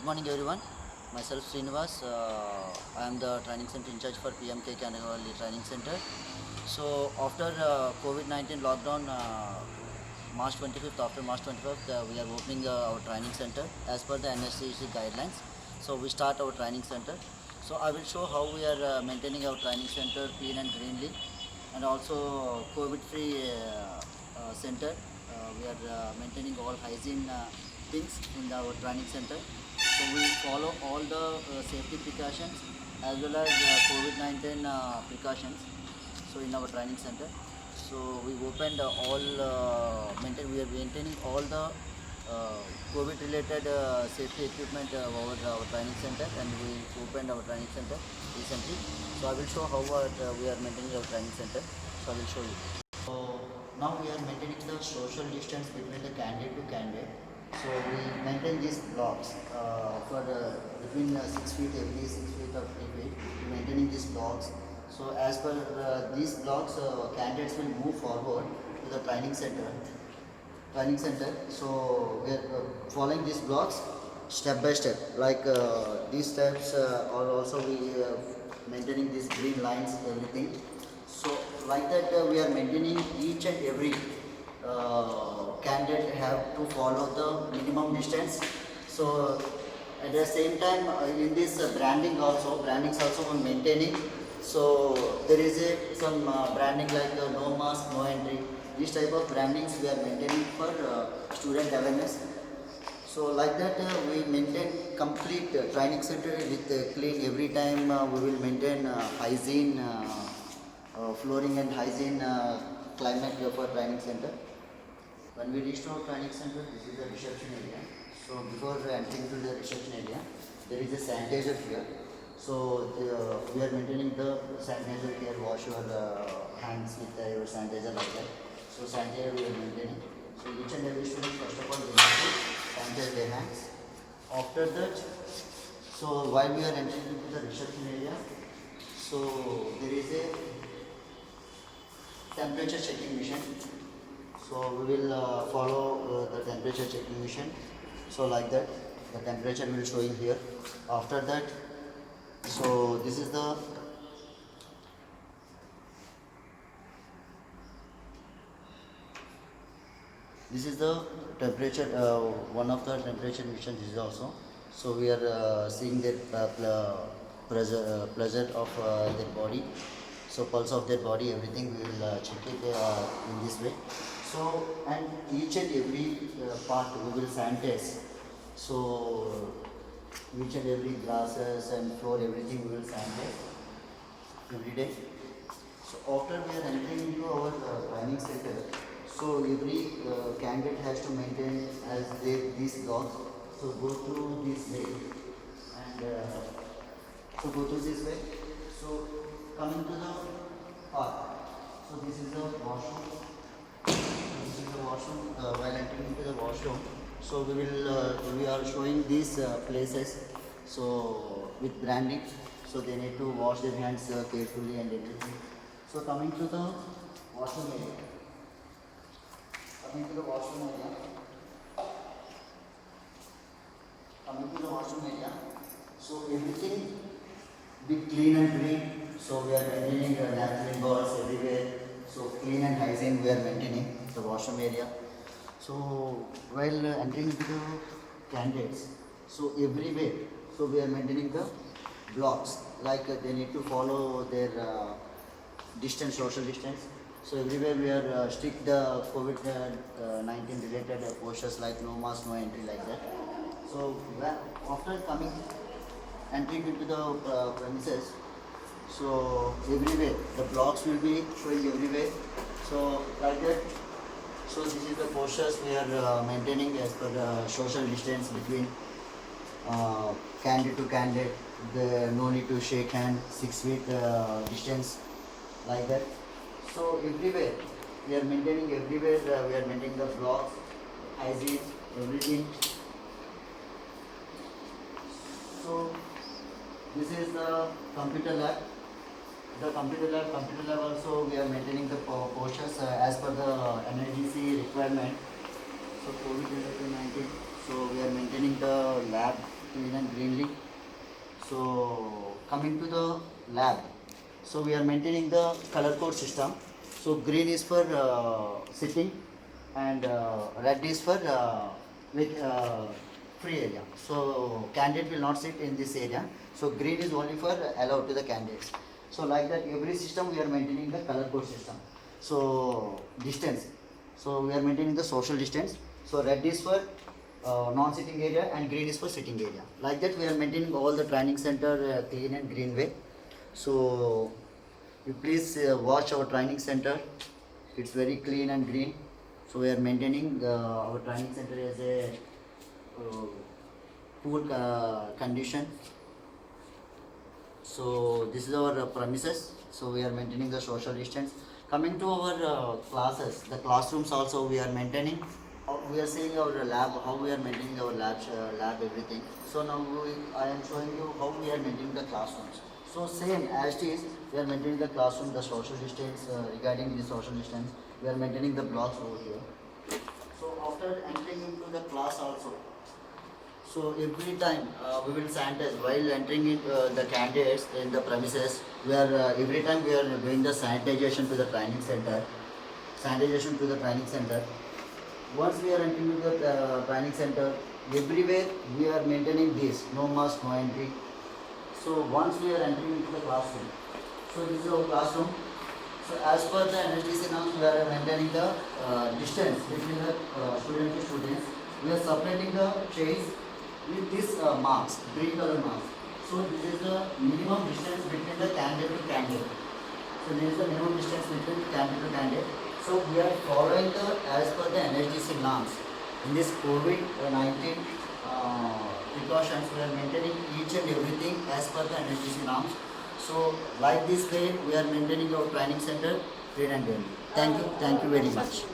morning everyone. Myself Srinivas. I am the training center in charge for PMK Kanagawali Training Center. So after COVID-19 lockdown, March 25th, after March 25th, we are opening our training center as per the NSCC guidelines. So we start our training center. So I will show how we are maintaining our training center clean and greenly, and also COVID-free center. We are maintaining all hygiene things in our training center. So we follow all the safety precautions as well as COVID-19 precautions. So in our training center, so we opened we are maintaining all the COVID related safety equipment over our training center, and we opened our training center recently. So I will show how we are maintaining our training center. So I will show you. So now we are maintaining the social distance between the candidate to candidate. So we maintain these blocks for between 6 feet, every 6 feet or 3 feet. We maintaining these blocks. So as per these blocks, candidates will move forward to the training center. So we are following these blocks step by step. Like these steps are also we maintaining these green lines, everything. So like that we are maintaining each and every candidate have to follow the minimum distance. So at the same time in this brandings also we maintaining. So there is some branding like no mask, no entry. This type of brandings we are maintaining for student awareness. So like that we maintain complete training center with clean every time. We will maintain hygiene, flooring and hygiene climate for training center. When we reach our training center, this is the reception area. So before entering to the reception area, there is a sanitizer here. So we are maintaining the sanitizer here. Wash your hands with your sanitizer like that. So sanitizer we are maintaining. So each and every student first of all they need to sanitize their hands. After that, so while we are entering into the reception area, so there is a temperature checking mission. So we will follow the temperature checking mission. So like that, the temperature will show in here. After that, so this is the temperature. One of the temperature missions is also. So we are seeing the pressure of their body. So pulse of their body, everything we will check it in this way. So and each and every part we will sanitize. So each and every glasses and floor, everything we will sanitize every day. So after we are entering into our training center, so every candidate has to maintain as these blocks. So go through this way and go through this way. So coming to the park. So this is the washroom. This is the washroom. While entering into the washroom, so we are showing these places. So with branding, so they need to wash their hands carefully and everything. So coming to the washroom area. Coming to the washroom area. So everything be clean and green. So we are maintaining napkin balls everywhere. So clean and hygiene we are maintaining the washroom area. So while entering into the candidates, so everywhere, so we are maintaining the blocks like they need to follow their distance, social distance. So everywhere we are strict the COVID-19 related postures like no mask, no entry like that. So after entering into the premises, so everywhere the blocks will be showing everywhere. So like that. So this is the postures we are maintaining as per the social distance between candidate to candidate. No need to shake hand, 6 feet distance like that. So everywhere we are maintaining we are maintaining the blocks, hygiene, everything. So this is the computer lab. Computer lab also we are maintaining the postures as per the NIDC requirement. So COVID-19, so we are maintaining the lab clean and greenly. So coming to the lab, so we are maintaining the color code system. So green is for sitting, and red is for with free area. So candidate will not sit in this area. So green is only for allowed to the candidates. So like that, every system we are maintaining the color code system. So distance. So we are maintaining the social distance. So red is for non-sitting area and green is for sitting area. Like that, we are maintaining all the training center clean and green way. So you please watch our training center. It's very clean and green. So we are maintaining our training center as a poor condition. So this is our premises. So we are maintaining the social distance. Coming to our classes, the classrooms also we are maintaining. We are seeing our lab, how we are maintaining our lab everything. So now I am showing you how we are maintaining the classrooms. So same as it is, we are maintaining the classroom, the social distance. Regarding the social distance, we are maintaining the blocks over here. So after entering into the class also, so every time we will sanitize while entering in, the candidates in the premises. We are every time we are doing the sanitization to the training center. Sanitization to the training center. Once we are entering into the training center, everywhere we are maintaining this: no mask, no entry. So once we are entering into the classroom, so this is our classroom. So as per the NHDC norms, we are maintaining the distance between the student to students. We are separating the chairs with this marks, green color marks. So this is the minimum distance between the candidate to candidate. So this is the minimum distance between candidate to candidate. So we are following the as per the NHDC norms. In this COVID-19 precautions, we are maintaining each and everything as per the NHDC norms. So like this way, we are maintaining our training center clean and green. Thank you very much.